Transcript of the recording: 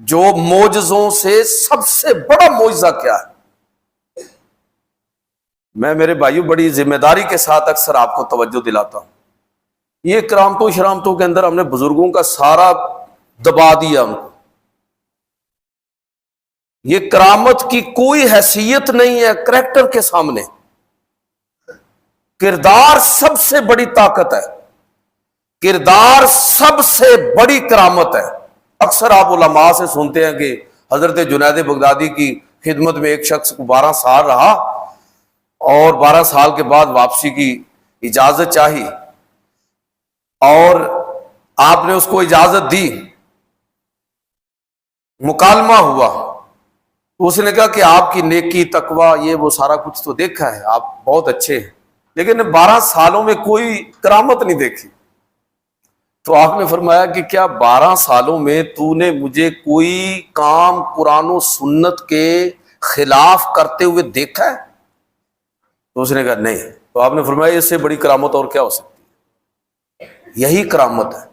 جو معجزوں سے سب سے بڑا معجزہ کیا ہے؟ میں میرے بھائیوں بڑی ذمہ داری کے ساتھ اکثر آپ کو توجہ دلاتا ہوں، یہ کرامتوں شرامتوں کے اندر ہم نے بزرگوں کا سارا دبا دیا ان کو. یہ کرامت کی کوئی حیثیت نہیں ہے کریکٹر کے سامنے. کردار سب سے بڑی طاقت ہے، کردار سب سے بڑی کرامت ہے. اکثر آپ علماء سے سنتے ہیں کہ حضرت جنید بغدادی کی خدمت میں ایک شخص 12 سال رہا اور 12 سال کے بعد واپسی کی اجازت چاہی اور آپ نے اس کو اجازت دی. مکالمہ ہوا، اس نے کہا کہ آپ کی نیکی تقوی یہ وہ سارا کچھ تو دیکھا ہے، آپ بہت اچھے ہیں، لیکن 12 سالوں میں کوئی کرامت نہیں دیکھی. تو آپ نے فرمایا کہ کیا 12 سالوں میں تو نے مجھے کوئی کام قرآن و سنت کے خلاف کرتے ہوئے دیکھا ہے؟ تو اس نے کہا نہیں. تو آپ نے فرمایا اس سے بڑی کرامت اور کیا ہو سکتی ہے؟ یہی کرامت ہے.